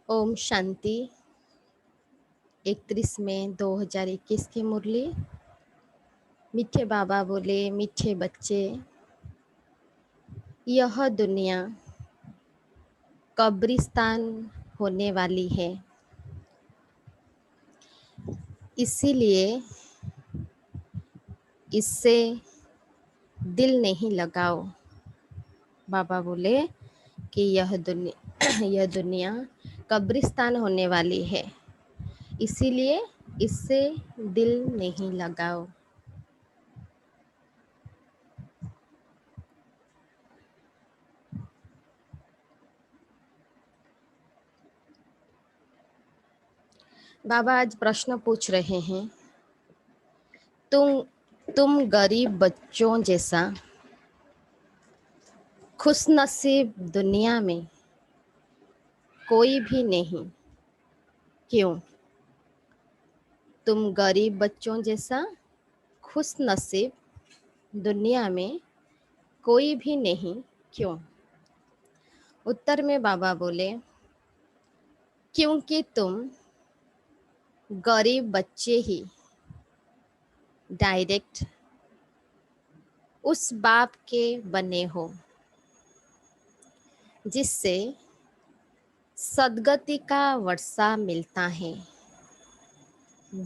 ओम शांति। 31 मई 2021 की मुरली। मीठे बाबा बोले, मीठे बच्चे, यह दुनिया कब्रिस्तान होने वाली है, इसीलिए इससे दिल नहीं लगाओ। बाबा बोले कि यह दुनिया कब्रिस्तान होने वाली है, इसीलिए इससे दिल नहीं लगाओ। बाबा आज प्रश्न पूछ रहे हैं, तुम गरीब बच्चों जैसा खुशनसीब दुनिया में कोई भी नहीं, क्यों? तुम गरीब बच्चों जैसा खुशनसीब दुनिया में कोई भी नहीं, क्यों? उत्तर में बाबा बोले, क्योंकि तुम गरीब बच्चे ही डायरेक्ट उस बाप के बने हो जिससे सद्गति का वर्षा मिलता है।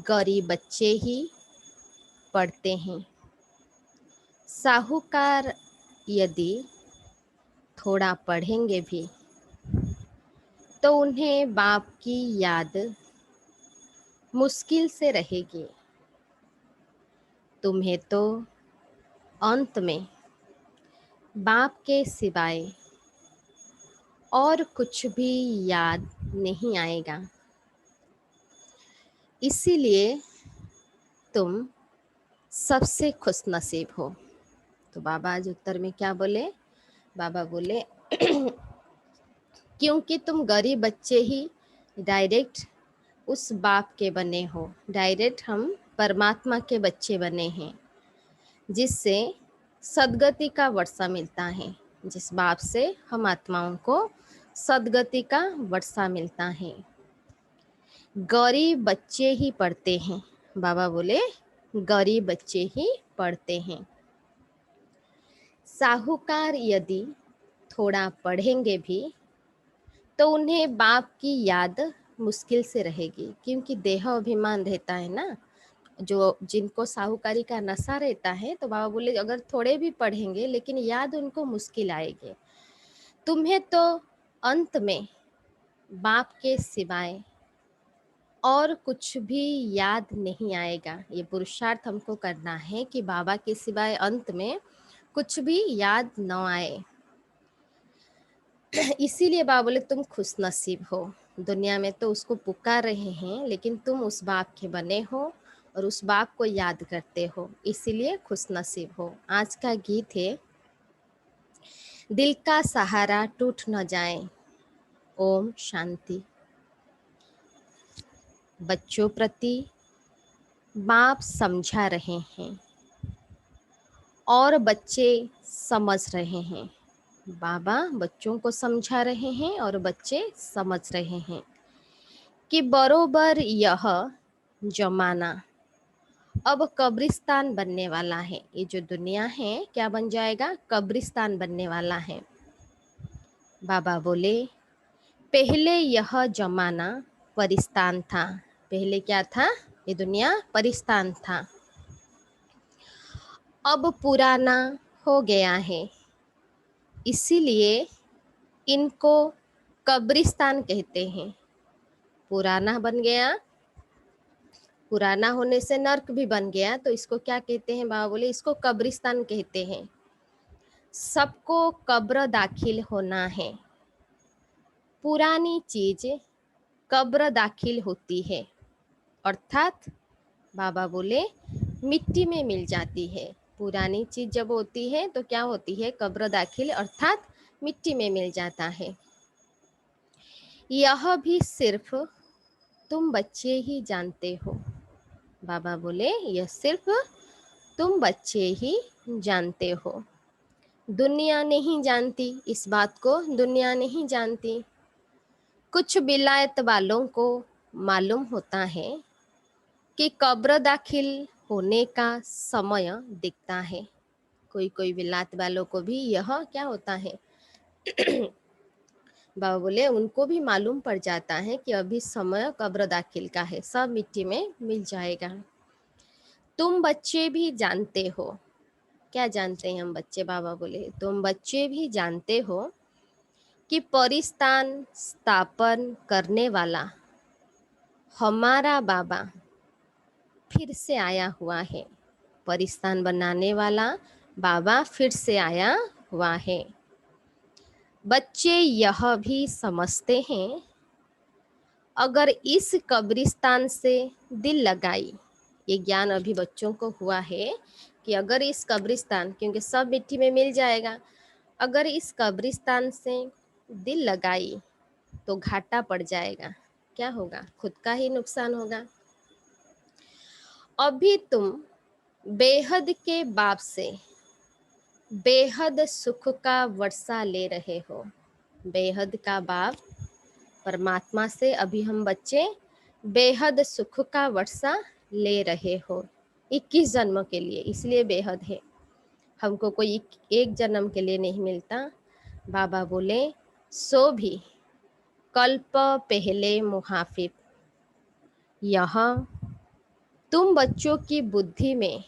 गरीब बच्चे ही पढ़ते हैं। साहूकार यदि थोड़ा पढ़ेंगे भी तो उन्हें बाप की याद मुश्किल से रहेगी। तुम्हें तो अंत में बाप के सिवाय और कुछ भी याद नहीं आएगा, इसीलिए तुम सबसे खुशनसीब हो। तो बाबा आज उत्तर में क्या बोले? बाबा बोले क्योंकि तुम गरीब बच्चे ही डायरेक्ट उस बाप के बने हो। डायरेक्ट हम परमात्मा के बच्चे बने हैं, जिससे सद्गति का वर्षा मिलता है। जिस बाप से हम आत्माओं को सद्गति का वर्षा मिलता है। गरीब बच्चे ही पढ़ते हैं। बाबा बोले गरीब बच्चे ही पढ़ते हैं। साहूकार यदि थोड़ा पढ़ेंगे भी तो उन्हें बाप की याद मुश्किल से रहेगी, क्योंकि देह अभिमान रहता है ना, जो जिनको साहूकारी का नशा रहता है। तो बाबा बोले अगर थोड़े भी पढ़ेंगे लेकिन याद उनको मुश्किल आएगी। तुम्हें तो अंत में बाप के सिवाय और कुछ भी याद नहीं आएगा। ये पुरुषार्थ हमको करना है कि बाबा के सिवाय अंत में कुछ भी याद न आए। इसीलिए बाबा बोले तुम खुशनसीब हो। दुनिया में तो उसको पुकार रहे हैं, लेकिन तुम उस बाप के बने हो और उस बाप को याद करते हो, इसीलिए खुशनसीब हो। आज का गीत है, दिल का सहारा टूट न जाए। ओम शांति। बच्चों प्रति बाप समझा रहे हैं और बच्चे समझ रहे हैं। बाबा बच्चों को समझा रहे हैं और बच्चे समझ रहे हैं कि बरोबर यह जमाना अब कब्रिस्तान बनने वाला है। ये जो दुनिया है क्या बन जाएगा? कब्रिस्तान बनने वाला है। बाबा बोले पहले यह जमाना परिस्तान था। पहले क्या था? ये दुनिया परिस्तान था, अब पुराना हो गया है, इसीलिए इनको कब्रिस्तान कहते हैं। पुराना बन गया, पुराना होने से नर्क भी बन गया, तो इसको क्या कहते हैं? बाबा बोले इसको कब्रिस्तान कहते हैं। सबको कब्र दाखिल होना है। पुरानी चीज कब्र दाखिल होती है, अर्थात बाबा बोले मिट्टी में मिल जाती है। पुरानी चीज जब होती है तो क्या होती है? कब्र दाखिल, अर्थात मिट्टी में मिल जाता है। यह भी सिर्फ तुम बच्चे ही जानते हो। बाबा बोले यह सिर्फ तुम बच्चे ही जानते हो, दुनिया नहीं जानती। इस बात को दुनिया नहीं जानती। कुछ विलायत वालों को मालूम होता है कि कब्र दाखिल होने का समय दिखता है। कोई कोई विलायत वालों को भी यह क्या होता है, बाबा बोले उनको भी मालूम पड़ जाता है कि अभी समय कब्र दाखिल का है, सब मिट्टी में मिल जाएगा। तुम बच्चे भी जानते हो, क्या जानते हैं हम बच्चे, बाबा बोले तुम बच्चे भी जानते हो कि परिस्थान स्थापन करने वाला हमारा बाबा फिर से आया हुआ है। परिस्थान बनाने वाला बाबा फिर से आया हुआ है। बच्चे यह भी समझते हैं अगर इस कब्रिस्तान से दिल लगाई, ये ज्ञान अभी बच्चों को हुआ है कि अगर इस कब्रिस्तान, क्योंकि सब मिट्टी में मिल जाएगा, अगर इस कब्रिस्तान से दिल लगाई तो घाटा पड़ जाएगा। क्या होगा, खुद का ही नुकसान होगा। अभी तुम बेहद के बाप से बेहद सुख का वर्षा ले रहे हो। बेहद का बाप परमात्मा से अभी हम बच्चे बेहद सुख का वर्षा ले रहे हो 21 जन्म के लिए, इसलिए बेहद है, हमको कोई एक जन्म के लिए नहीं मिलता। बाबा बोले सो भी कल्प पहले मुहाफिज, यहाँ तुम बच्चों की बुद्धि में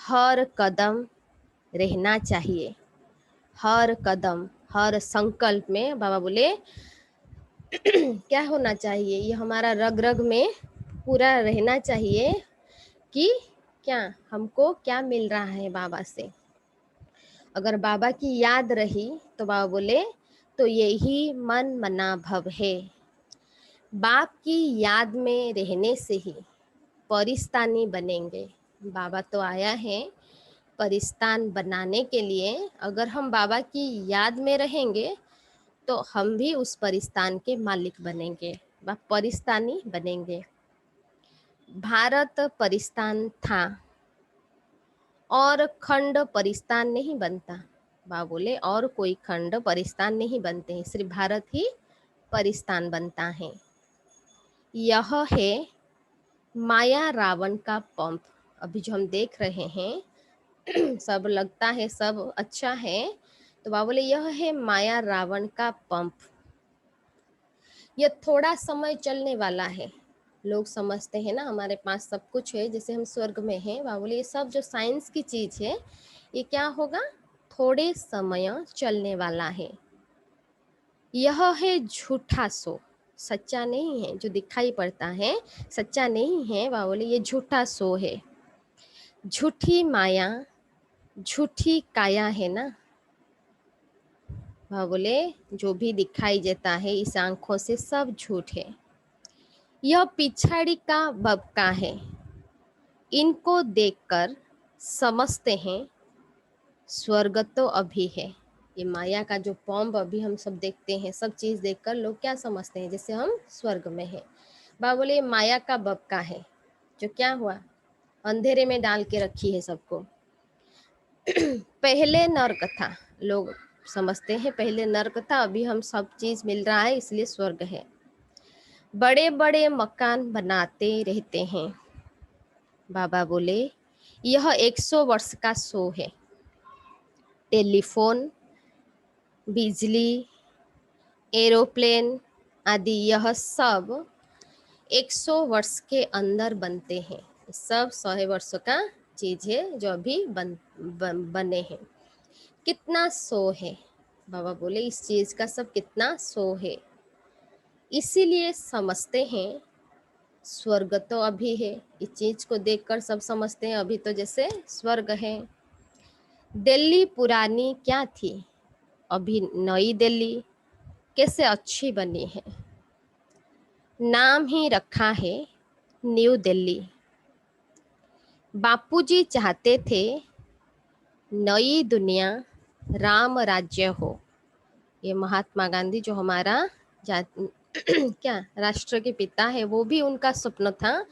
हर कदम रहना चाहिए। हर कदम, हर संकल्प में बाबा बोले क्या होना चाहिए, ये हमारा रग रग में पूरा रहना चाहिए कि क्या हमको क्या मिल रहा है बाबा से। अगर बाबा की याद रही तो बाबा बोले तो यही मन मना भव है। बाप की याद में रहने से ही परिस्तानी बनेंगे। बाबा तो आया है परिस्तान बनाने के लिए, अगर हम बाबा की याद में रहेंगे तो हम भी उस परिस्तान के मालिक बनेंगे, व परिस्तानी बनेंगे। भारत परिस्तान था और खंड परिस्तान नहीं बनता। बाबा बोले और कोई खंड परिस्तान नहीं बनते हैं, सिर्फ भारत ही परिस्तान बनता है। यह है माया रावण का पंप। अभी जो हम देख रहे हैं सब लगता है सब अच्छा है, तो बाबा बोले यह है माया रावण का पंप। यह थोड़ा समय चलने वाला है। लोग समझते हैं ना हमारे पास सब कुछ है, जैसे हम स्वर्ग में हैं। बाबा बोले ये सब जो साइंस की चीज है ये क्या होगा, थोड़े समय चलने वाला है। यह है झूठा सो, सच्चा नहीं है। जो दिखाई पड़ता है सच्चा नहीं है। बाबा बोले ये झूठा सो है। झूठी माया झूठी काया है ना। बाबा बोले जो भी दिखाई देता है इस आंखों से सब झूठ है। यह पिछाड़ी का बबका है। इनको देखकर समझते हैं स्वर्ग तो अभी है। ये माया का जो पॉम्ब अभी हम सब देखते हैं, सब चीज़ देखकर लोग क्या समझते हैं, जैसे हम स्वर्ग में हैं। बाबा बोले ये माया का बबका है जो क्या हुआ, अंधेरे में डाल के रखी है सबको। पहले नर्क था, लोग समझते हैं पहले नर्क था, अभी हम सब चीज़ मिल रहा है इसलिए स्वर्ग है। बड़े बड़े मकान बनाते रहते हैं। बाबा बोले यह 100 वर्ष का शो है। टेलीफोन, बिजली, एरोप्लेन आदि यह सब 100 वर्ष के अंदर बनते हैं। सब 100 वर्षों का चीज है जो अभी बने हैं। कितना शो है, बाबा बोले इस चीज का सब कितना शो है। इसीलिए समझते हैं स्वर्ग तो अभी है। इस चीज को देखकर सब समझते हैं अभी तो जैसे स्वर्ग है। दिल्ली पुरानी क्या थी, अभी नई दिल्ली कैसे अच्छी बनी है। नाम ही रखा है न्यू दिल्ली। बापूजी चाहते थे नई दुनिया राम राज्य हो। ये महात्मा गांधी जो हमारा क्या राष्ट्र के पिता है, वो भी उनका सपना था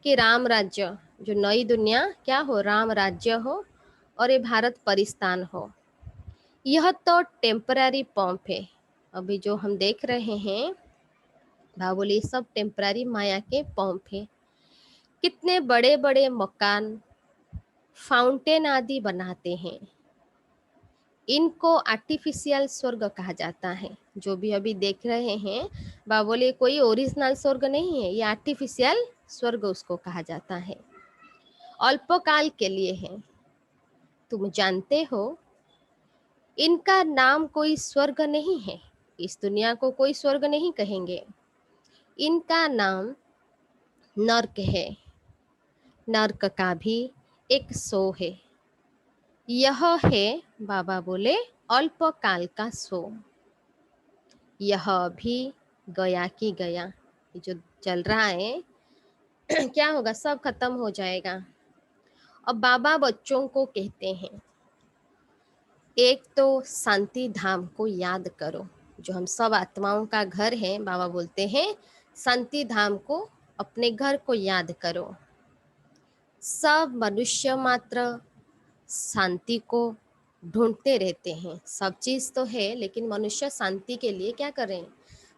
कि राम राज्य, जो नई दुनिया क्या हो, राम राज्य हो और ये भारत परिस्तान हो। यह तो टेम्पररी पंप है। अभी जो हम देख रहे हैं बाबा बोले ये सब टेम्पररी माया के पंप है। कितने बड़े बड़े मकान, फाउंटेन आदि बनाते हैं, इनको आर्टिफिशियल स्वर्ग कहा जाता है। जो भी अभी देख रहे हैं, बाबा बोले कोई ओरिजिनल स्वर्ग नहीं है, ये आर्टिफिशियल स्वर्ग उसको कहा जाता है, अल्पकाल के लिए है। तुम जानते हो इनका नाम कोई स्वर्ग नहीं है, इस दुनिया को कोई स्वर्ग नहीं कहेंगे, इनका नाम नर्क है। नर्क का भी एक सो है। यह है, बाबा बोले, अल्पकाल का सो। यह भी गया कि गया, ये जो चल रहा है क्या होगा, सब खत्म हो जाएगा। अब बाबा बच्चों को कहते हैं, एक तो शांति धाम को याद करो, जो हम सब आत्माओं का घर है। बाबा बोलते हैं शांति धाम को, अपने घर को याद करो। सब मनुष्य मात्र शांति को ढूंढते रहते हैं, सब चीज़ तो है, लेकिन मनुष्य शांति के लिए क्या करें,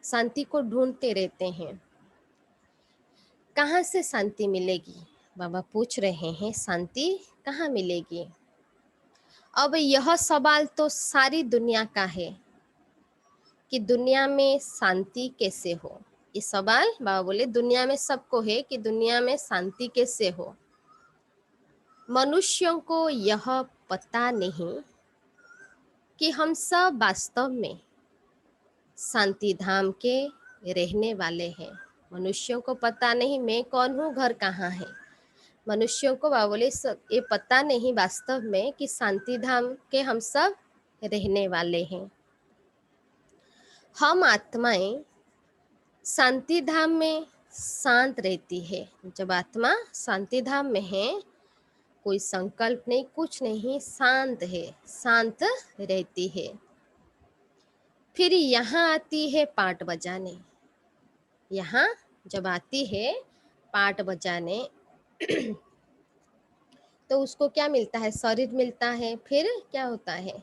शांति को ढूंढते रहते हैं। कहाँ से शांति मिलेगी, बाबा पूछ रहे हैं, शांति कहाँ मिलेगी। अब यह सवाल तो सारी दुनिया का है कि दुनिया में शांति कैसे हो। ये सवाल बाबा बोले दुनिया में सबको है कि दुनिया में शांति कैसे हो। मनुष्यों को यह पता नहीं कि हम सब वास्तव में शांति धाम के रहने वाले हैं। मनुष्यों को पता नहीं मैं कौन हूँ, घर कहाँ है। मनुष्यों को बाबा बोले ये पता नहीं वास्तव में कि शांति धाम के हम सब रहने वाले हैं। हम आत्माएं शांति धाम में शांत रहती है। जब आत्मा शांति धाम में है, कोई संकल्प नहीं, कुछ नहीं, शांत है, शांत रहती है। फिर यहाँ आती है पाट बजाने। यहाँ जब आती है पाट बजाने तो उसको क्या मिलता है, शरीर मिलता है। फिर क्या होता है,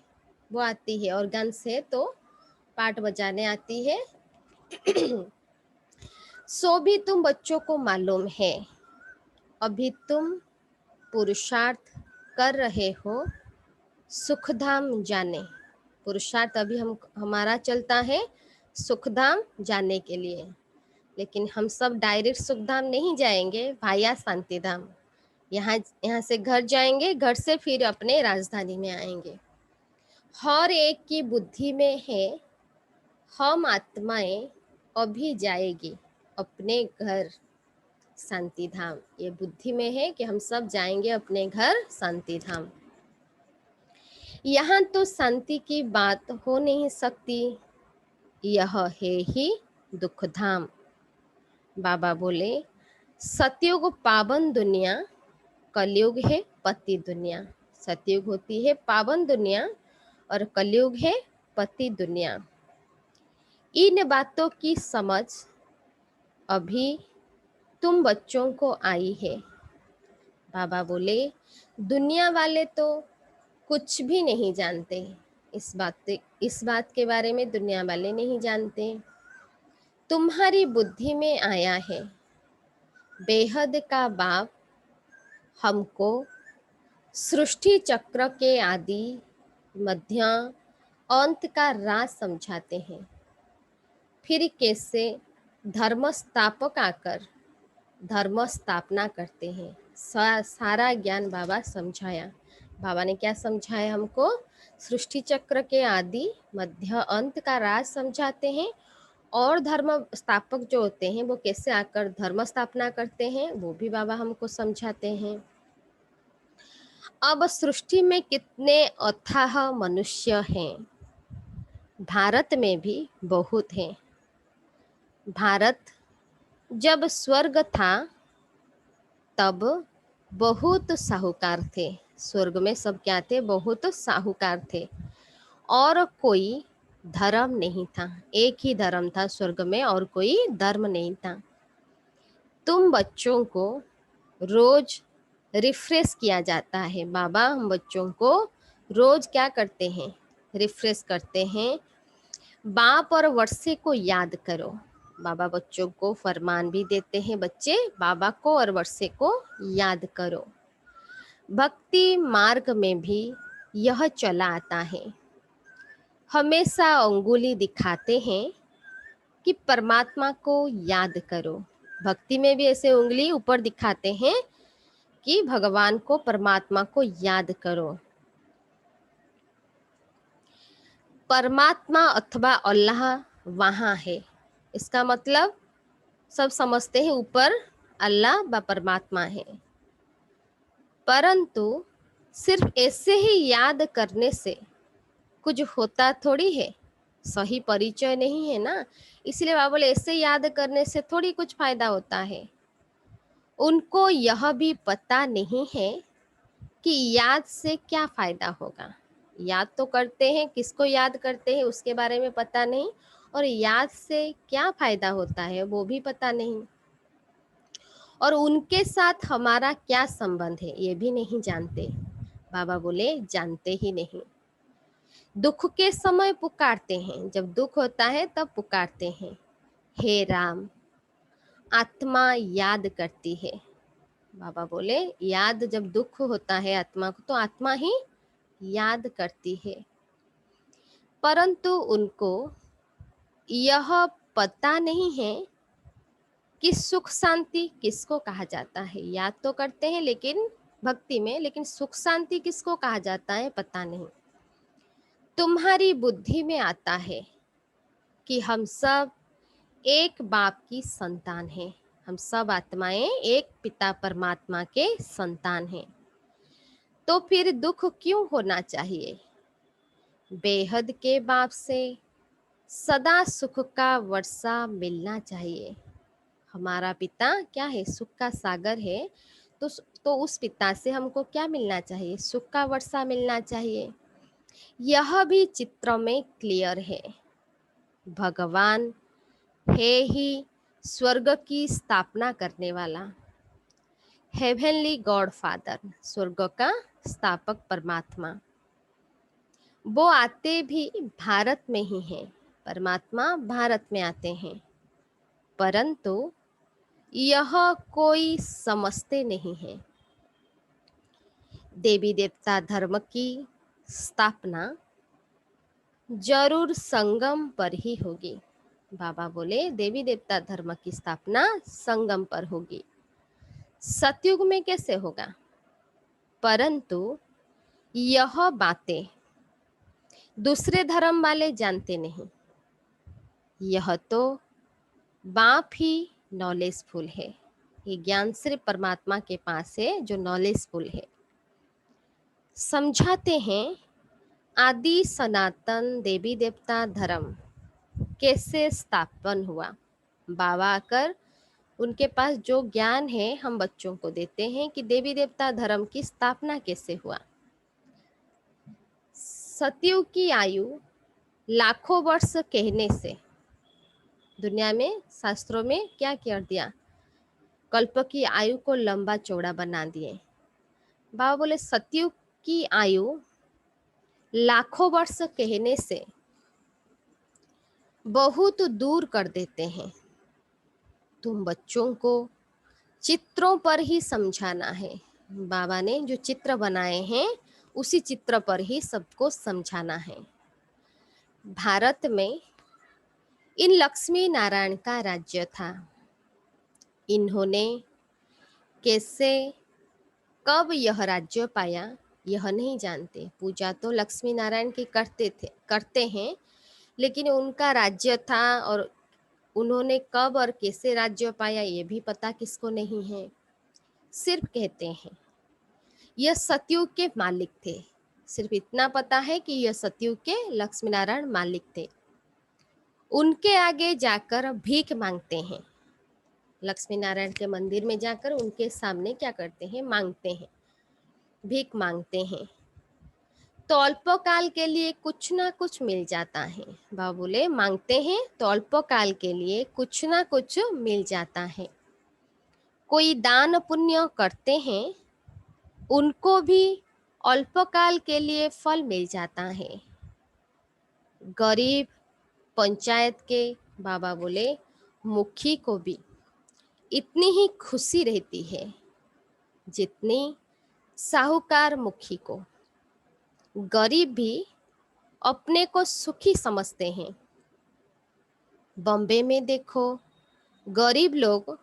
वो आती है ऑर्गन से, तो पाट बजाने आती है। सो भी तुम बच्चों को मालूम है, अभी तुम पुरुषार्थ कर रहे हो सुखधाम जाने। पुरुषार्थ अभी हमारा चलता है सुखधाम जाने के लिए, लेकिन हम सब डायरेक्ट सुखधाम नहीं जाएंगे, भाया शांति धाम। यहाँ से घर जाएंगे, घर से फिर अपने राजधानी में आएंगे। हर एक की बुद्धि में है हम आत्माएं अभी जाएगी अपने घर शांति धाम। ये बुद्धि में है कि हम सब जाएंगे अपने घर शांति धाम। यहाँ तो शांति की बात हो नहीं सकती, यह है ही दुख धाम। बाबा बोले सतयुग पावन दुनिया, कलयुग है पति दुनिया। सतयुग होती है पावन दुनिया और कलयुग है पति दुनिया। इन बातों की समझ अभी तुम बच्चों को आई है। बाबा बोले दुनिया वाले तो कुछ भी नहीं जानते, इस बात के बारे में दुनिया वाले नहीं जानते। तुम्हारी बुद्धि में आया है बेहद का बाप हमको सृष्टि चक्र के आदि मध्य अंत का राज समझाते हैं। फिर कैसे धर्म स्थापक आकर धर्म स्थापना करते हैं। सारा ज्ञान बाबा समझाया। बाबा ने क्या समझाया हमको, सृष्टि चक्र के आदि मध्य अंत का राज समझाते हैं, और धर्म स्थापक जो होते हैं वो कैसे आकर धर्म स्थापना करते हैं वो भी बाबा हमको समझाते हैं। अब सृष्टि में कितने अथाह मनुष्य हैं, भारत में भी बहुत हैं। भारत जब स्वर्ग था तब बहुत साहूकार थे। स्वर्ग में सब क्या थे, बहुत साहूकार थे, और कोई धर्म नहीं था। एक ही धर्म था स्वर्ग में, और कोई धर्म नहीं था। तुम बच्चों को रोज रिफ्रेश किया जाता है। बाबा हम बच्चों को रोज क्या करते हैं, रिफ्रेश करते हैं। बाप और वर्षे को याद करो, बाबा बच्चों को फरमान भी देते हैं, बच्चे बाबा को और वर्षे को याद करो। भक्ति मार्ग में भी यह चला आता है, हमेशा अंगुली दिखाते हैं कि परमात्मा को याद करो। भक्ति में भी ऐसे उंगली ऊपर दिखाते हैं कि भगवान को, परमात्मा को याद करो। परमात्मा अथवा अल्लाह वहाँ है, इसका मतलब सब समझते हैं ऊपर अल्लाह व परमात्मा है, परंतु सिर्फ ऐसे ही याद करने से कुछ होता थोड़ी है, सही परिचय नहीं है ना। इसलिए बाबा बोले ऐसे याद करने से थोड़ी कुछ फायदा होता है। उनको यह भी पता नहीं है कि याद से क्या फायदा होगा। याद तो करते हैं, किसको याद करते हैं उसके बारे में पता नहीं, और याद से क्या फायदा होता है वो भी पता नहीं, और उनके साथ हमारा क्या संबंध है ये भी नहीं जानते। बाबा बोले जानते ही नहीं। दुख के समय पुकारते हैं, जब दुख होता है तब पुकारते हैं, हे राम। आत्मा याद करती है। बाबा बोले याद, जब दुख होता है आत्मा को तो आत्मा ही याद करती है, परंतु उनको यह पता नहीं है कि सुख शांति किसको कहा जाता है। याद तो करते हैं लेकिन भक्ति में, लेकिन सुख शांति किसको कहा जाता है पता नहीं। तुम्हारी बुद्धि में आता है कि हम सब एक बाप की संतान हैं, हम सब आत्माएं एक पिता परमात्मा के संतान हैं, तो फिर दुख क्यों होना चाहिए। बेहद के बाप से सदा सुख का वर्षा मिलना चाहिए। हमारा पिता क्या है, सुख का सागर है, तो उस पिता से हमको क्या मिलना चाहिए, सुख का वर्षा मिलना चाहिए। यह भी चित्र में क्लियर है। भगवान है ही स्वर्ग की स्थापना करने वाला, हेवनली गॉड फादर, स्वर्ग का स्थापक परमात्मा। वो आते भी भारत में ही हैं, परमात्मा भारत में आते हैं, परंतु यह कोई समझते नहीं है। देवी देवता धर्म की स्थापना जरूर संगम पर ही होगी। बाबा बोले देवी देवता धर्म की स्थापना संगम पर होगी, सतयुग में कैसे होगा। परंतु यह बातें दूसरे धर्म वाले जानते नहीं। यह तो बाप ही नॉलेजफुल है, ये ज्ञान सिर्फ परमात्मा के पास है जो नॉलेजफुल है। समझाते हैं आदि सनातन देवी देवता धर्म कैसे स्थापन हुआ। बाबा आकर उनके पास जो ज्ञान है हम बच्चों को देते हैं कि देवी देवता धर्म की स्थापना कैसे हुआ। सतयुग की आयु लाखों वर्ष कहने से दुनिया में शास्त्रों में क्या कर दिया, कल्प की आयु को लंबा चौड़ा बना दिए। बाबा बोले सतयुग की आयु लाखों वर्ष कहने से बहुत दूर कर देते हैं। तुम बच्चों को चित्रों पर ही समझाना है। बाबा ने जो चित्र बनाए हैं उसी चित्र पर ही सबको समझाना है। भारत में इन लक्ष्मी नारायण का राज्य था। इन्होंने कैसे कब यह राज्य पाया यह नहीं जानते। पूजा तो लक्ष्मी नारायण की करते हैं, लेकिन उनका राज्य था और उन्होंने कब और कैसे राज्य पाया ये भी पता किसको नहीं है। सिर्फ कहते हैं यह सतयुग के मालिक थे, सिर्फ इतना पता है कि यह सतयुग के लक्ष्मी नारायण मालिक थे। उनके आगे जाकर भीख मांगते हैं, लक्ष्मी नारायण के मंदिर में जाकर उनके सामने क्या करते हैं, मांगते हैं, भीख मांगते हैं, तो अल्पकाल के लिए कुछ ना कुछ मिल जाता है। बाबा बोले मांगते हैं तो अल्पकाल के लिए कुछ ना कुछ मिल जाता है। कोई दान पुण्य करते हैं उनको भी अल्पकाल के लिए फल मिल जाता है। गरीब पंचायत के बाबा बोले मुखी को भी इतनी ही खुशी रहती है जितनी साहूकार मुखी को। गरीब भी अपने को सुखी समझते हैं। बॉम्बे में देखो, गरीब लोग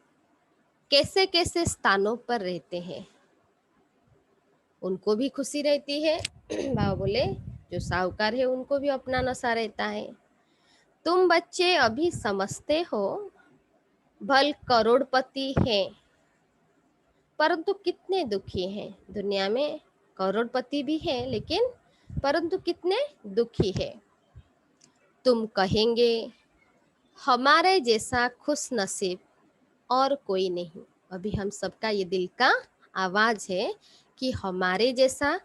कैसे कैसे स्थानों पर रहते हैं, उनको भी खुशी रहती है। बाबा बोले जो साहूकार है उनको भी अपना नशा रहता है। तुम बच्चे अभी समझते हो भल करोड़पति हैं, परंतु कितने दुखी हैं। दुनिया में करोड़पति भी हैं, लेकिन परंतु कितने दुखी है। तुम कहेंगे हमारे जैसा खुश नसीब और कोई नहीं। अभी हम सबका ये दिल का आवाज है कि हमारे जैसा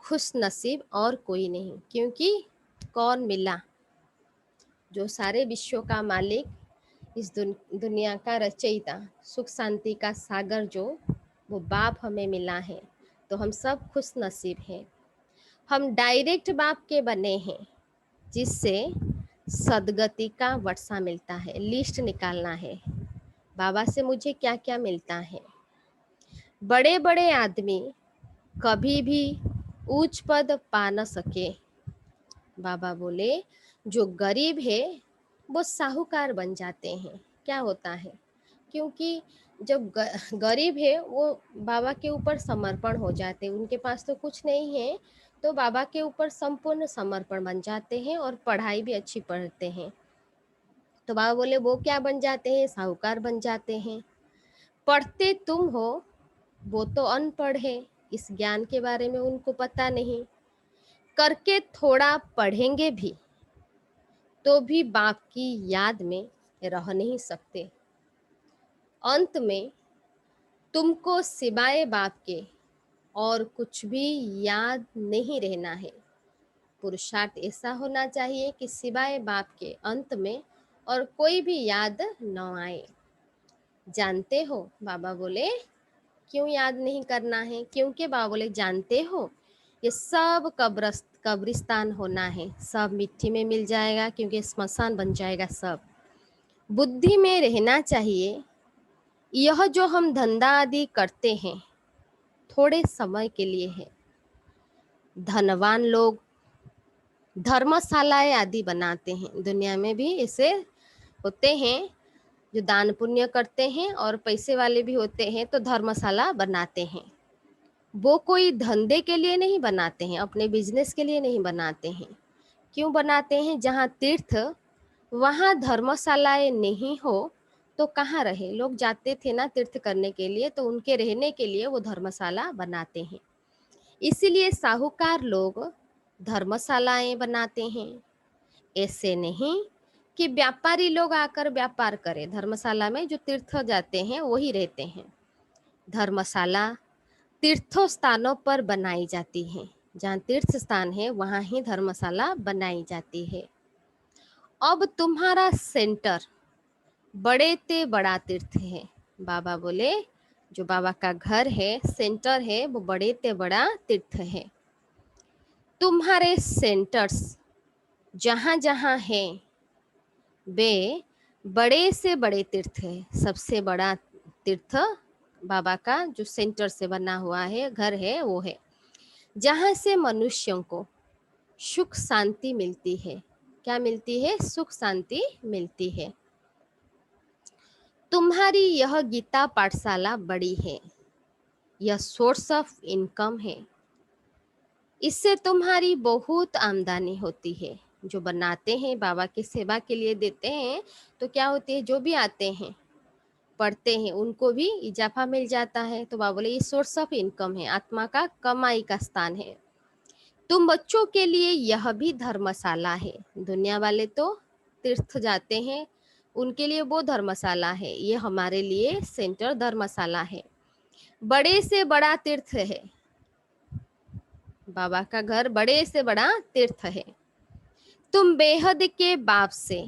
खुश नसीब और कोई नहीं, क्योंकि कौन मिला? जो सारे विश्व का मालिक, इस दुनिया का रचयिता, सुख शांति का सागर, जो वो बाप हमें मिला है, तो हम सब खुश नसीब हैं। हम डायरेक्ट बाप के बने हैं, जिससे सदगति का वर्षा मिलता है। लिस्ट निकालना है, बाबा से मुझे क्या क्या मिलता है। बड़े बड़े आदमी कभी भी उच्च पद पा न सके। बाबा बोले जो गरीब है वो साहूकार बन जाते हैं। क्या होता है? क्योंकि जब गरीब है वो बाबा के ऊपर समर्पण हो जाते हैं। उनके पास तो कुछ नहीं है, तो बाबा के ऊपर संपूर्ण समर्पण बन जाते हैं और पढ़ाई भी अच्छी पढ़ते हैं। तो बाबा बोले वो क्या बन जाते हैं? साहूकार बन जाते हैं। पढ़ते तुम हो, वो तो अनपढ़ है, इस ज्ञान के बारे में उनको पता नहीं। करके थोड़ा पढ़ेंगे भी तो भी बाप की याद में रह नहीं सकते। अंत में तुमको सिवाय बाप के और कुछ भी याद नहीं रहना है। पुरुषार्थ ऐसा होना चाहिए कि सिवाय बाप के अंत में और कोई भी याद न आए। जानते हो? बाबा बोले क्यों याद नहीं करना है? क्योंकि बाबा बोले जानते हो ये सब कब्रिस्तान होना है, सब मिट्टी में मिल जाएगा, क्योंकि स्मशान बन जाएगा सब। बुद्धि में रहना चाहिए यह जो हम धंधा आदि करते हैं थोड़े समय के लिए है। धनवान लोग धर्मशालाएं आदि बनाते हैं, दुनिया में भी ऐसे होते हैं जो दान पुण्य करते हैं, और पैसे वाले भी होते हैं तो धर्मशाला बनाते हैं। वो कोई धंधे के लिए नहीं बनाते हैं, अपने बिजनेस के लिए नहीं बनाते हैं। क्यों बनाते हैं? जहाँ तीर्थ वहाँ धर्मशालाएं नहीं हो तो कहाँ रहे? लोग जाते थे ना तीर्थ करने के लिए, तो उनके रहने के लिए वो धर्मशाला बनाते हैं। इसीलिए साहूकार लोग धर्मशालाएं बनाते हैं। ऐसे नहीं कि व्यापारी लोग आकर व्यापार करें। धर्मशाला में जो तीर्थ जाते हैं वही रहते हैं। धर्मशाला तीर्थों स्थानों पर बनाई जाती है, जहाँ तीर्थ स्थान है वहाँ ही धर्मशाला बनाई जाती है। अब तुम्हारा सेंटर बड़े ते बड़ा तीर्थ है। बाबा बोले जो बाबा का घर है, सेंटर है, वो बड़े ते बड़ा तीर्थ है। तुम्हारे सेंटर्स जहाँ जहाँ हैं वे बड़े से बड़े तीर्थ है। सबसे बड़ा तीर्थ बाबा का जो सेंटर से बना हुआ है घर है, वो है जहाँ से मनुष्यों को सुख शांति मिलती है। क्या मिलती है? सुख शांति मिलती है। तुम्हारी यह गीता पाठशाला बड़ी है, यह सोर्स ऑफ इनकम है। इससे तुम्हारी बहुत आमदनी होती है। जो बनाते हैं बाबा की सेवा के लिए देते हैं, तो क्या होती है, जो भी आते हैं पढ़ते हैं उनको भी इजाफा मिल जाता है। तो बाबा बोले ये सोर्स ऑफ इनकम है, आत्मा का कमाई का स्थान है। तुम बच्चों के लिए यह भी धर्मशाला है। दुनिया वाले तो तीर्थ जाते हैं, उनके लिए वो धर्मशाला है, ये हमारे लिए सेंटर धर्मशाला है। बड़े से बड़ा तीर्थ है, बाबा का घर बड़े से बड़ा तीर्थ है। तुम बेहद के बाप से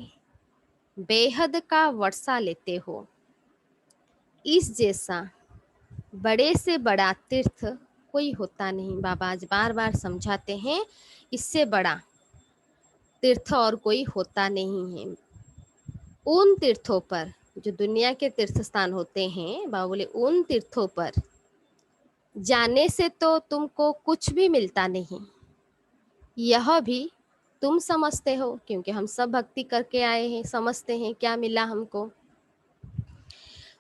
बेहद का वर्षा लेते हो। इस जैसा बड़े से बड़ा तीर्थ कोई होता नहीं। बाबा आज बार बार समझाते हैं इससे बड़ा तीर्थ और कोई होता नहीं है। उन तीर्थों पर जो दुनिया के तीर्थ स्थान होते हैं, बाबा बोले उन तीर्थों पर जाने से तो तुमको कुछ भी मिलता नहीं, यह भी तुम समझते हो, क्योंकि हम सब भक्ति करके आए हैं, समझते हैं क्या मिला हमको।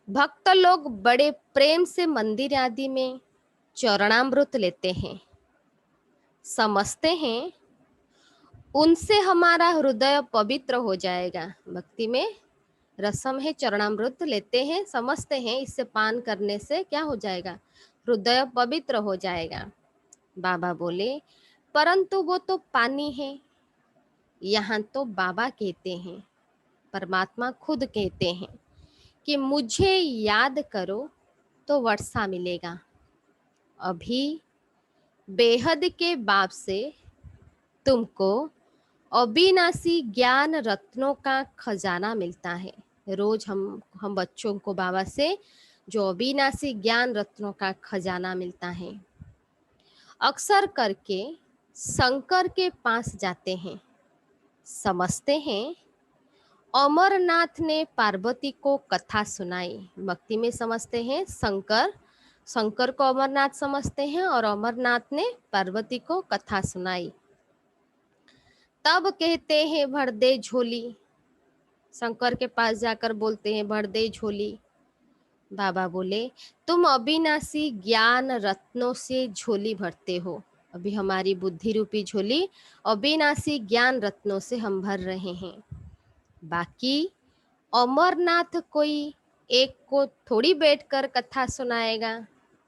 भक्त लोग बड़े प्रेम से मंदिर आदि में चरणामृत लेते हैं, समझते हैं उनसे हमारा हृदय पवित्र हो जाएगा। भक्ति में रसम है, चरणामृत लेते हैं, समझते हैं इससे पान करने से क्या हो जाएगा, हृदय पवित्र हो जाएगा। बाबा बोले परंतु वो तो पानी है। यहाँ तो बाबा कहते हैं, परमात्मा खुद कहते हैं कि मुझे याद करो तो वर्षा मिलेगा। अभी बेहद के बाप से तुमको अविनाशी ज्ञान रत्नों का खजाना मिलता है। रोज हम बच्चों को बाबा से जो अविनाशी ज्ञान रत्नों का खजाना मिलता है। अक्सर करके शंकर के पास जाते हैं, समझते हैं अमरनाथ ने पार्वती को कथा सुनाई। भक्ति में समझते हैं शंकर को अमरनाथ समझते हैं और अमरनाथ ने पार्वती को कथा सुनाई। तब कहते हैं भर दे झोली, शंकर के पास जाकर बोलते हैं भर दे झोली। बाबा बोले तुम अविनाशी ज्ञान रत्नों से झोली भरते हो। अभी हमारी बुद्धि रूपी झोली अविनाशी ज्ञान रत्नों से हम भर रहे हैं। बाकी अमरनाथ कोई एक को थोड़ी बैठकर कथा सुनाएगा।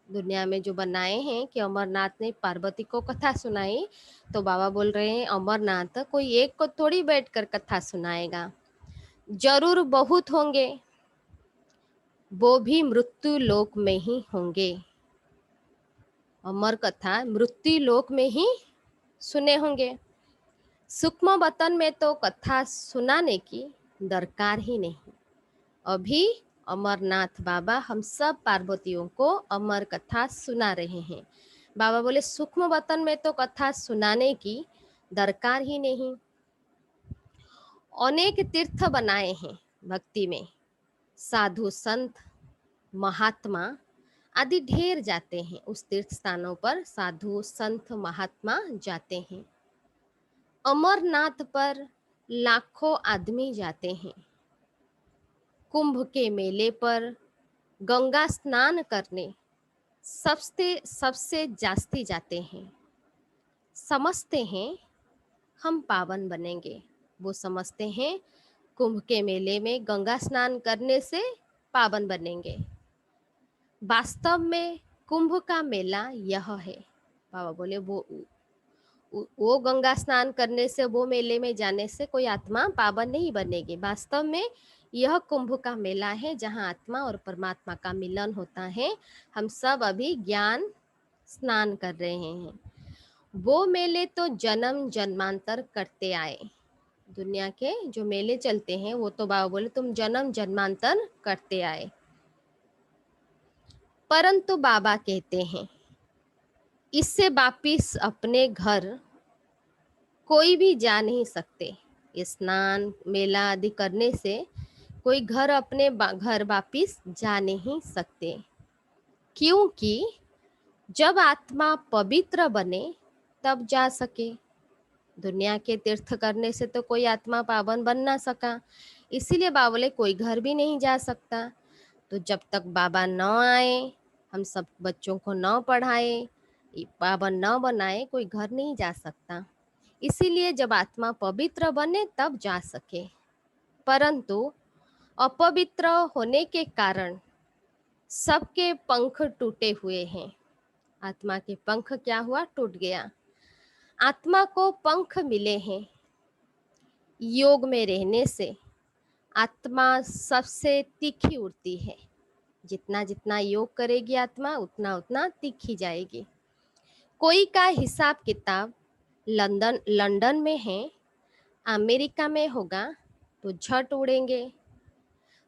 दुनिया में जो बनाए हैं कि अमरनाथ ने पार्वती को कथा सुनाई, तो बाबा बोल रहे हैं अमरनाथ कोई एक को थोड़ी बैठकर कथा सुनाएगा, जरूर बहुत होंगे, वो भी मृत्यु लोक में ही होंगे। अमर कथा मृत्यु लोक में ही सुने होंगे। सूक्ष्म वतन में तो कथा सुनाने की दरकार ही नहीं। अभी अमरनाथ बाबा हम सब पार्वतियों को अमर कथा सुना रहे हैं। बाबा बोले सूक्ष्म वतन में तो कथा सुनाने की दरकार ही नहीं। अनेक तीर्थ बनाए हैं भक्ति में, साधु संत महात्मा आदि ढेर जाते हैं। उस तीर्थ स्थानों पर साधु संत महात्मा जाते हैं। अमरनाथ पर लाखों आदमी जाते हैं। कुंभ के मेले पर गंगा स्नान करने सबसे सबसे जास्ती जाते हैं। समझते हैं हम पावन बनेंगे। वो समझते हैं कुंभ के मेले में गंगा स्नान करने से पावन बनेंगे। वास्तव में कुंभ का मेला यह है। बाबा बोले वो गंगा स्नान करने से, वो मेले में जाने से कोई आत्मा पावन नहीं बनेगी। वास्तव में यह कुंभ का मेला है जहाँ आत्मा और परमात्मा का मिलन होता है। हम सब अभी ज्ञान स्नान कर रहे हैं। वो मेले तो जन्म जन्मांतर करते आए। दुनिया के जो मेले चलते हैं वो तो बाबा बोले तुम जन्म जन्मांतर करते आए। परंतु बाबा कहते हैं इससे वापिस अपने घर कोई भी जा नहीं सकते। स्नान मेला आदि करने से कोई अपने घर वापिस जा नहीं सकते, क्योंकि जब आत्मा पवित्र बने तब जा सके। दुनिया के तीर्थ करने से तो कोई आत्मा पावन बन ना सका, इसीलिए बाबा बोले कोई घर भी नहीं जा सकता। तो जब तक बाबा न आए, हम सब बच्चों को न पढ़ाए, पावन न बनाए, कोई घर नहीं जा सकता। इसीलिए जब आत्मा पवित्र बने तब जा सके। परंतु अपवित्र होने के कारण सबके पंख टूटे हुए हैं। आत्मा के पंख क्या हुआ, टूट गया। आत्मा को पंख मिले हैं योग में रहने से। आत्मा सबसे तीखी उड़ती है। जितना जितना योग करेगी आत्मा उतना उतना तीखी जाएगी। कोई का हिसाब किताब लंदन में है, अमेरिका में होगा तो झट उड़ेंगे,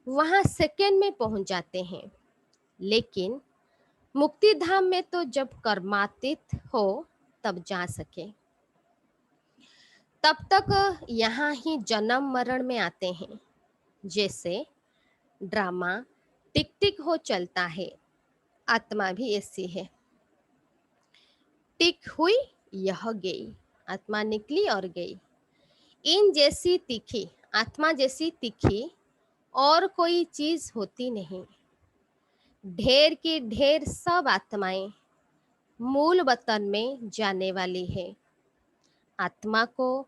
वहां सेकेंड में पहुंच जाते हैं। लेकिन मुक्ति धाम में तो जब कर्मातीत हो तब जा सके। तब तक यहाँ ही जन्म मरण में आते हैं। जैसे ड्रामा टिक टिक हो चलता है, आत्मा भी ऐसी है। टिक हुई, यह गई, आत्मा निकली और गई। इन जैसी तीखी, आत्मा जैसी तीखी और कोई चीज होती नहीं। ढेर की ढेर सब आत्माएं मूल वतन में जाने वाली है। आत्मा को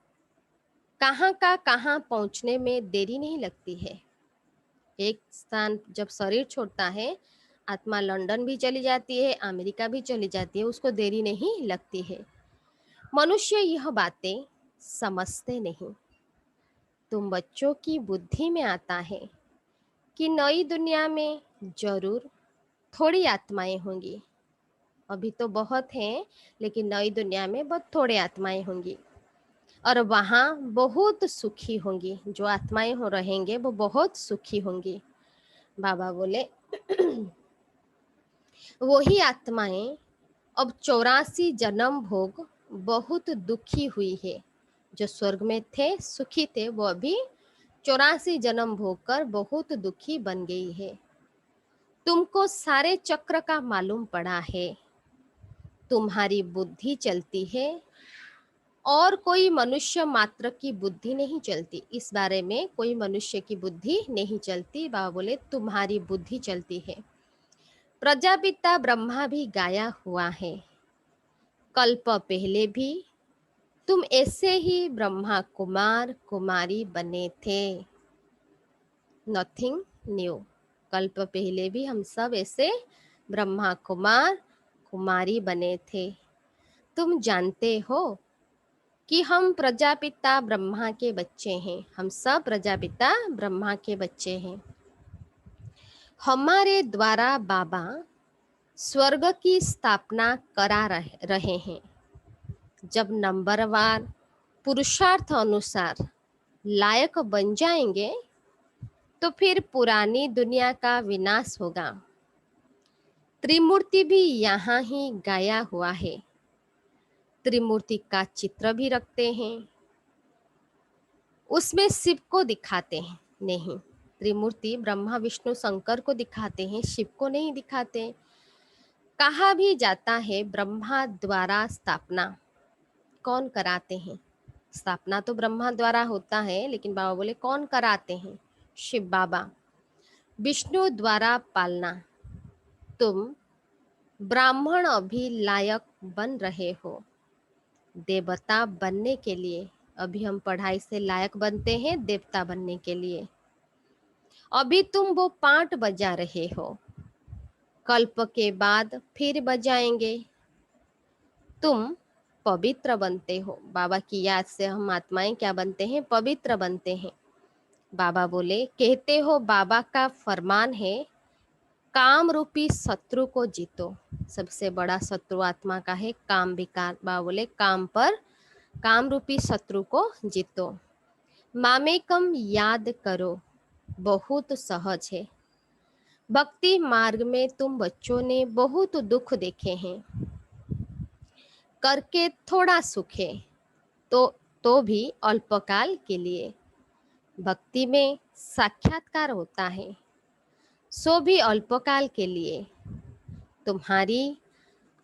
कहाँ का कहाँ पहुंचने में देरी नहीं लगती है। एक स्थान जब शरीर छोड़ता है, आत्मा लंदन भी चली जाती है, अमेरिका भी चली जाती है, उसको देरी नहीं लगती है। मनुष्य यह बातें समझते नहीं। तुम बच्चों की बुद्धि में आता है कि नई दुनिया में जरूर थोड़ी आत्माएं होंगी। अभी तो बहुत हैं, लेकिन नई दुनिया में बहुत थोड़े आत्माएं होंगी और वहाँ बहुत सुखी होंगी। जो आत्माएं हो रहेंगे वो बहुत सुखी होंगी। बाबा बोले वही आत्माएं अब 84 जन्म भोग बहुत दुखी हुई है। जो स्वर्ग में थे, सुखी थे, वो अभी 84 जन्म भोग कर बहुत दुखी बन गई है। तुमको सारे चक्र का मालूम पड़ा है। तुम्हारी बुद्धि चलती है और कोई मनुष्य मात्र की बुद्धि नहीं चलती। इस बारे में कोई मनुष्य की बुद्धि नहीं चलती। बाबा बोले तुम्हारी बुद्धि चलती है। प्रजापिता ब्रह्मा भी गाया हुआ है, कल्प पहले भी तुम ऐसे ही ब्रह्मा कुमार कुमारी बने थे। Nothing new. कल्प पहले भी हम सब ऐसे ब्रह्मा कुमार कुमारी बने थे। तुम जानते हो कि हम प्रजापिता ब्रह्मा के बच्चे हैं। हम सब प्रजापिता ब्रह्मा के बच्चे हैं। हमारे द्वारा बाबा स्वर्ग की स्थापना करा रहे हैं। जब नंबरवार पुरुषार्थ अनुसार लायक बन जाएंगे तो फिर पुरानी दुनिया का विनाश होगा। त्रिमूर्ति भी यहाँ ही गाया हुआ है। त्रिमूर्ति का चित्र भी रखते हैं, उसमें शिव को दिखाते हैं नहीं। त्रिमूर्ति ब्रह्मा विष्णु शंकर को दिखाते हैं, शिव को नहीं दिखाते। कहा भी जाता है ब्रह्मा द्वारा स्थापना कौन कराते हैं। स्थापना तो ब्रह्मा द्वारा होता है, लेकिन बाबा बोले कौन कराते हैं, शिव बाबा। विष्णु द्वारा पालना। तुम ब्राह्मण अभी लायक बन रहे हो देवता बनने के लिए। अभी हम पढ़ाई से लायक बनते हैं देवता बनने के लिए। अभी तुम वो पाठ बजा रहे हो, कल्प के बाद फिर बजाएंगे। तुम पवित्र बनते हो। बाबा की याद से हम आत्माएं क्या बनते हैं, पवित्र बनते हैं। बाबा बोले कहते हो बाबा का फरमान है काम रूपी शत्रु को जीतो। सबसे बड़ा शत्रु आत्मा का है काम विकार। बाबा बोले काम पर काम रूपी शत्रु को जीतो। मामेकम याद करो, बहुत सहज है। भक्ति मार्ग में तुम बच्चों ने बहुत दुख देखे हैं, करके थोड़ा सुख है तो भी अल्पकाल के लिए। भक्ति में साक्षात्कार होता है, सो भी अल्पकाल के लिए। तुम्हारी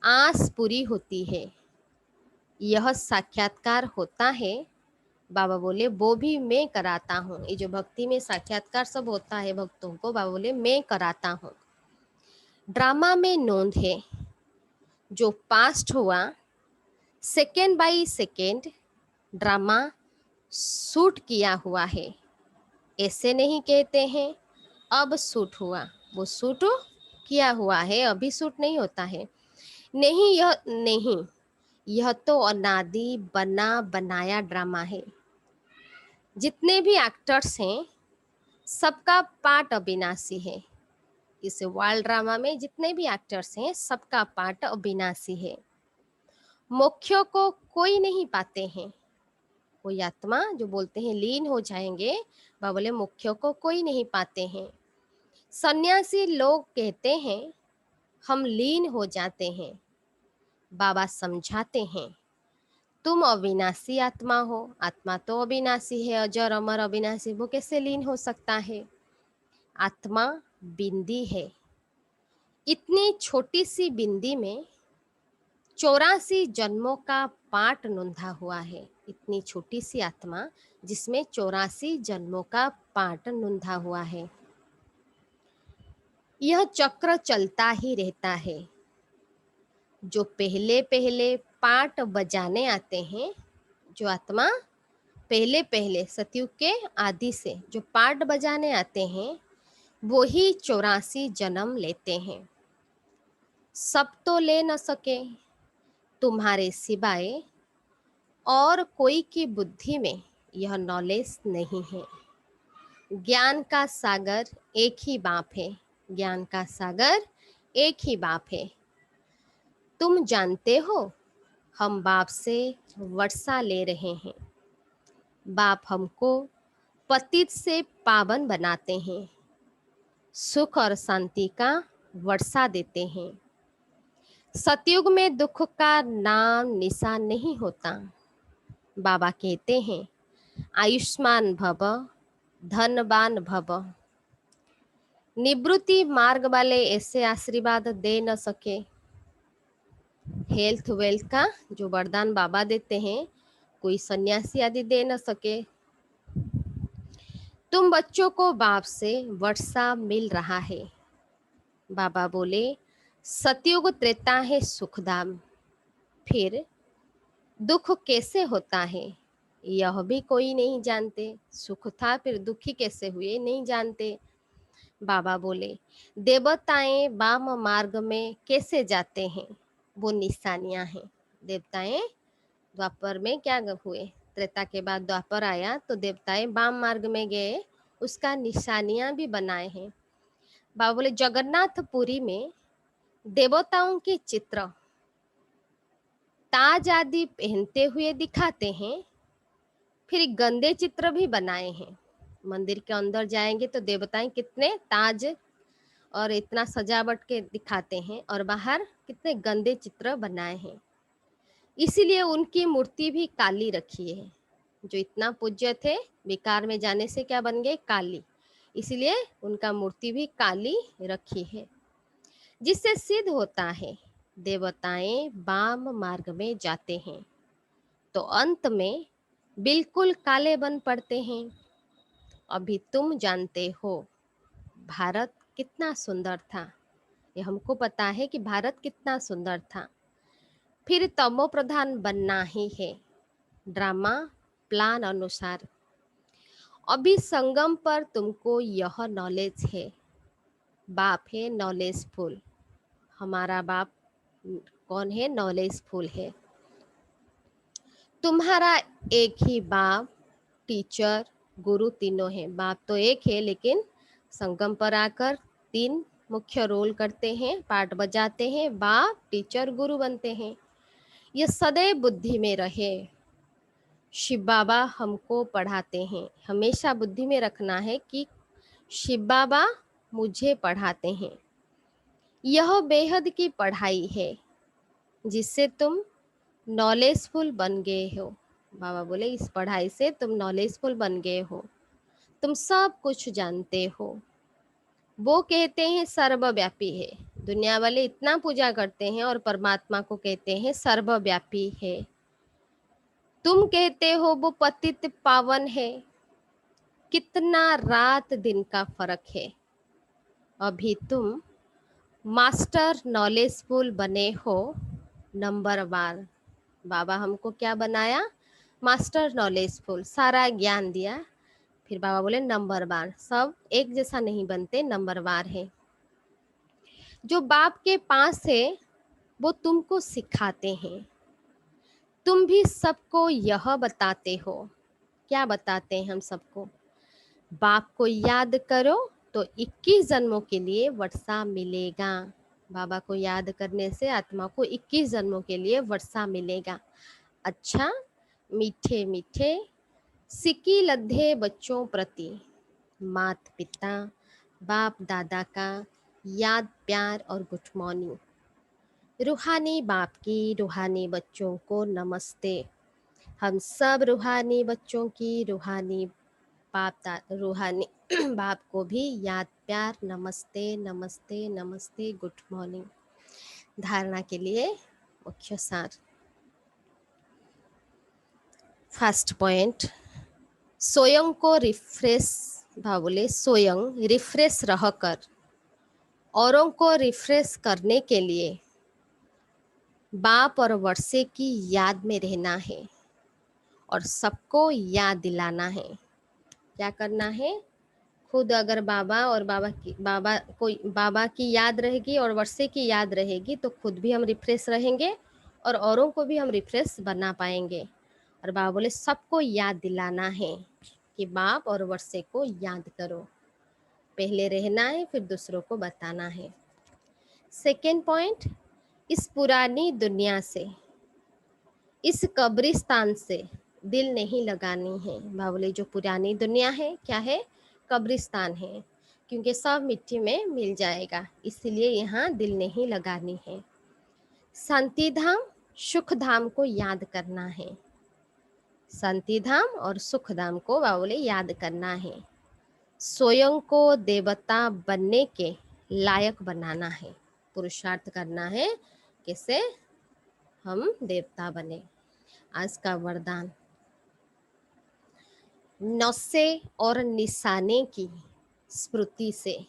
आस पूरी होती है, यह साक्षात्कार होता है। बाबा बोले वो भी मैं कराता हूँ। ये जो भक्ति में साक्षात्कार सब होता है भक्तों को, बाबा बोले मैं कराता हूँ। ड्रामा में नोंद है, जो पास्ट हुआ second by second drama shoot किया हुआ है। ऐसे नहीं कहते हैं अब शूट हुआ, वो शूट किया हुआ है, अभी शूट नहीं होता है। नहीं, यह नहीं, यह तो अनादि बना बनाया ड्रामा है। जितने भी एक्टर्स हैं सबका पार्ट अविनाशी है। इस वर्ल्ड ड्रामा में जितने भी एक्टर्स हैं सबका पार्ट अविनाशी है। मोक्ष को कोई नहीं पाते हैं। कोई आत्मा जो बोलते हैं लीन हो जाएंगे, बाबा बोले मोक्ष को कोई नहीं पाते हैं। सन्यासी लोग कहते हैं हम लीन हो जाते हैं। बाबा समझाते हैं तुम अविनाशी आत्मा हो। आत्मा तो अविनाशी है, अजर अमर अविनाशी, वो कैसे लीन हो सकता है। आत्मा बिंदी है। इतनी छोटी सी बिंदी में 84 जन्मों का पाठ नोंधा हुआ है। इतनी छोटी सी आत्मा जिसमें 84 जन्मों का पाठ नोंधा हुआ है। यह चक्र चलता ही रहता है। जो पहले पहले पाठ बजाने आते हैं, जो आत्मा पहले पहले सतयुग के आदि से जो पाठ बजाने आते हैं, वो ही 84 जन्म लेते हैं। सब तो ले न सके तुम्हारे सिवाय, और कोई की बुद्धि में यह नॉलेज नहीं है। ज्ञान का सागर एक ही बाप है। ज्ञान का सागर एक ही बाप है। तुम जानते हो हम बाप से वर्षा ले रहे हैं। बाप हमको पतित से पावन बनाते हैं, सुख और शांति का वर्षा देते हैं। सतयुग में दुख का नाम निशान नहीं होता। बाबा कहते हैं आयुष्मान भव, धनवान भव। निवृत्ति मार्ग वाले ऐसे आशीर्वाद दे न सके। हेल्थ वेल्थ का जो वरदान बाबा देते हैं, कोई सन्यासी आदि दे न सके। तुम बच्चों को बाप से वर्षा मिल रहा है। बाबा बोले सतयुग त्रेता है सुखधाम, फिर दुख कैसे होता है यह भी कोई नहीं जानते। सुख था फिर दुखी कैसे हुए नहीं जानते। बाबा बोले देवताएं वाम मार्ग में कैसे जाते हैं, वो निशानियां हैं। देवताएं द्वापर में क्या हुए, त्रेता के बाद द्वापर आया तो देवताएं वाम मार्ग में गए, उसका निशानियां भी बनाए हैं। बाबा बोले जगन्नाथपुरी में देवताओं के चित्र ताज आदि पहनते हुए दिखाते हैं, फिर गंदे चित्र भी बनाए हैं। मंदिर के अंदर जाएंगे तो देवताएं कितने ताज और इतना सजावट के दिखाते हैं, और बाहर कितने गंदे चित्र बनाए हैं। इसीलिए उनकी मूर्ति भी काली रखी है। जो इतना पूज्य थे, विकार में जाने से क्या बन गए, काली। इसीलिए उनका मूर्ति भी काली रखी है, जिससे सिद्ध होता है देवताएं वाम मार्ग में जाते हैं तो अंत में बिल्कुल काले बन पड़ते हैं। अभी तुम जानते हो भारत कितना सुंदर था। ये हमको पता है कि भारत कितना सुंदर था। फिर तमो प्रधान बनना ही है, ड्रामा प्लान अनुसार। अभी संगम पर तुमको यह नॉलेज है। बाप है नॉलेजफुल। हमारा बाप कौन है, नॉलेजफुल है। तुम्हारा एक ही बाप, टीचर गुरु तीनों है। बाप तो एक है, लेकिन संगम पर आकर तीन मुख्य रोल करते हैं, पार्ट बजाते हैं। बाप टीचर गुरु बनते हैं। ये सदैव बुद्धि में रहे। शिव बाबा हमको पढ़ाते हैं, हमेशा बुद्धि में रखना है कि शिव बाबा मुझे पढ़ाते हैं। यह बेहद की पढ़ाई है जिससे तुम नॉलेजफुल बन गए हो। बाबा बोले इस पढ़ाई से तुम नॉलेजफुल बन गए हो, तुम सब कुछ जानते हो। वो कहते हैं सर्वव्यापी है। दुनिया वाले इतना पूजा करते हैं और परमात्मा को कहते हैं सर्वव्यापी है। तुम कहते हो वो पतित पावन है। कितना रात दिन का फर्क है। अभी तुम मास्टर नॉलेजफुल बने हो, नंबर 1। बाबा हमको क्या बनाया, मास्टर नॉलेजफुल, सारा ज्ञान दिया। फिर बाबा बोले नंबर 1। सब एक जैसा नहीं बनते, नंबर 1 है। जो बाप के पास है वो तुमको सिखाते हैं। तुम भी सबको यह बताते हो। क्या बताते हैं हम सबको, बाप को याद करो तो 21 जन्मों के लिए वर्षा मिलेगा। बाबा को याद करने से आत्मा को 21 जन्मों के लिए वर्षा मिलेगा। अच्छा, मीठे मीठे सिक्की लद्दे बच्चों प्रति माता पिता बाप दादा का याद प्यार और गुड मॉर्निंग। रूहानी बाप की रूहानी बच्चों को नमस्ते। हम सब रूहानी बच्चों की रूहानी रूहानी बाप को भी याद प्यार, नमस्ते नमस्ते नमस्ते, गुड मॉर्निंग। धारणा के लिए मुख्य सार। फर्स्ट पॉइंट, स्वयं को रिफ्रेश बोले स्वयं रिफ्रेश रहकर औरों को रिफ्रेश करने के लिए बाप और वर्षे की याद में रहना है और सबको याद दिलाना है। क्या करना है? खुद अगर बाबा की याद रहेगी और वर्षे की याद रहेगी तो खुद भी हम रिफ्रेश रहेंगे और औरों को भी हम रिफ्रेश बना पाएंगे। और बाबा बोले सबको याद दिलाना है कि बाप और वर्षे को याद करो, पहले रहना है फिर दूसरों को बताना है। सेकेंड पॉइंट, इस पुरानी दुनिया से, इस कब्रिस्तान से दिल नहीं लगानी है। बाबा बोले जो पुरानी दुनिया है क्या है? कब्रिस्तान है, क्योंकि सब मिट्टी में मिल जाएगा, इसलिए यहाँ दिल नहीं लगानी है। शांति धाम, सुख धाम को याद करना है। शांति धाम और सुख धाम को बाबा बोले याद करना है। स्वयं को देवता बनने के लायक बनाना है, पुरुषार्थ करना है कैसे हम देवता बने। आज का वरदान, नशे और निशाने की स्मृति से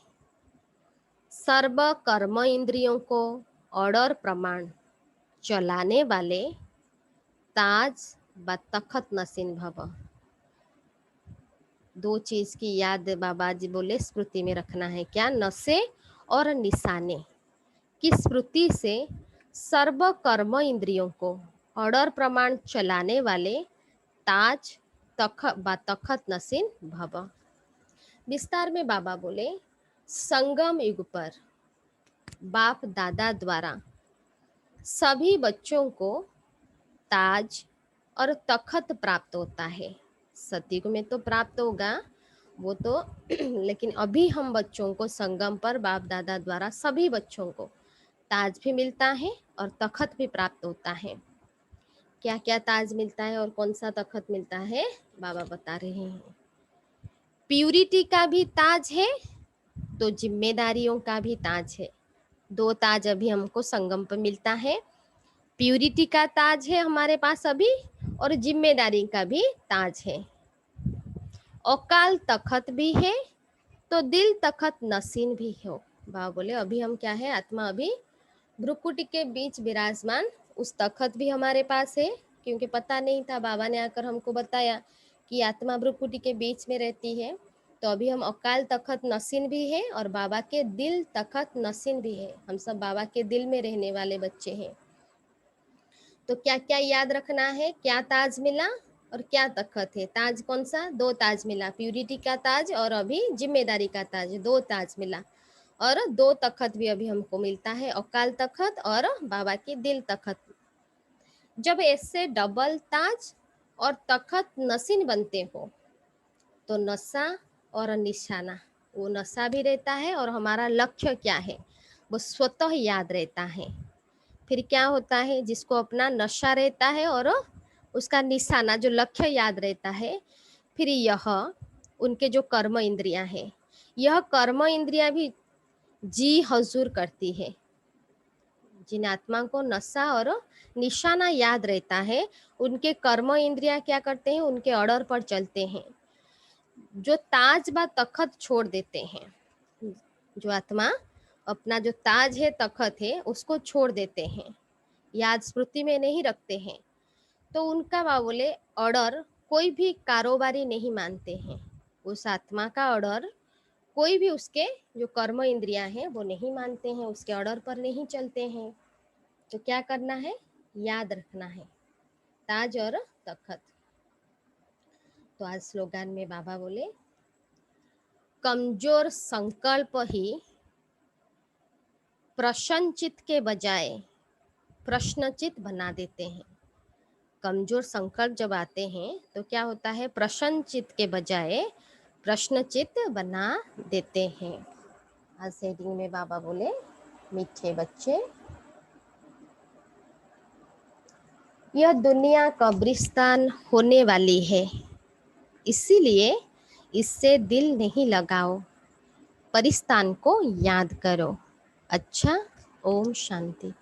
सर्व कर्म इंद्रियों को ऑर्डर प्रमाण चलाने वाले ताज व तखत नसीन भव। दो चीज की याद बाबा जी बोले स्मृति में रखना है। क्या? नशे और निशाने की स्मृति से सर्व कर्म इंद्रियों को ऑर्डर प्रमाण चलाने वाले ताज तखत नसीन भव। विस्तार में बाबा बोले संगम युग पर बाप दादा द्वारा सभी बच्चों को ताज और तखत प्राप्त होता है। सतयुग में तो प्राप्त होगा वो तो लेकिन अभी हम बच्चों को संगम पर बाप दादा द्वारा सभी बच्चों को ताज भी मिलता है और तखत भी प्राप्त होता है। क्या क्या ताज मिलता है और कौन सा तखत मिलता है बाबा बता रहे हैं। प्यूरिटी का भी ताज है तो जिम्मेदारियों का भी ताज है। दो ताज अभी हमको संगम पर मिलता है। प्यूरिटी का ताज है हमारे पास अभी और जिम्मेदारी का भी ताज है। औकाल तखत भी है तो दिल तखत नसीन भी हो। बाबा बोले अभी हम क्या है, आत्मा अभी भ्रुकुटी के बीच विराजमान, उस तखत भी हमारे पास है, क्योंकि पता नहीं था, बाबा ने आकर हमको बताया कि आत्मा भ्रुकुटी के बीच में रहती है। तो अभी हम अकाल तखत नसीन भी है और बाबा के दिल तखत नसीन भी है। हम सब बाबा के दिल में रहने वाले बच्चे हैं। तो क्या क्या याद रखना है? क्या ताज मिला और क्या तखत है? ताज कौन सा? दो ताज मिला, प्यूरिटी का ताज और अभी जिम्मेदारी का ताज, दो ताज मिला। और दो तखत भी अभी हमको मिलता है, अकाल तखत और बाबा की दिल तखत। जब ऐसे डबल ताज और तखत नसीन बनते हो तो नशा और निशाना, वो नशा भी रहता है और हमारा लक्ष्य क्या है वो स्वतः याद रहता है। फिर क्या होता है, जिसको अपना नशा रहता है और उसका निशाना जो लक्ष्य याद रहता है, फिर यह उनके जो कर्म इंद्रियां हैं, यह कर्म इंद्रियां भी जी हजूर करती है। जिन आत्मा को नशा और निशाना याद रहता है उनके कर्म इंद्रियां क्या करते हैं, उनके ऑर्डर पर चलते हैं। जो ताज व तखत छोड़ देते हैं, जो आत्मा अपना जो ताज है तखत है उसको छोड़ देते हैं, याद स्मृति में नहीं रखते हैं, तो उनका बाबा बोले ऑर्डर कोई भी कारोबारी नहीं मानते हैं। उस आत्मा का ऑर्डर कोई भी उसके जो कर्म इंद्रियां हैं वो नहीं मानते हैं, उसके ऑर्डर पर नहीं चलते हैं। तो क्या करना है? याद रखना है ताज और तखत। तो आज स्लोगन में बाबा बोले कमजोर संकल्प ही प्रश्नचित के बजाय प्रश्नचित बना देते हैं। कमजोर संकल्प जब आते हैं तो क्या होता है, प्रश्नचित के बजाय प्रश्नचित बना देते हैं। आज सेटिंग में बाबा बोले मीठे बच्चे, यह दुनिया कब्रिस्तान होने वाली है, इसीलिए इससे दिल नहीं लगाओ, परिस्तान को याद करो। अच्छा, ओम शांति।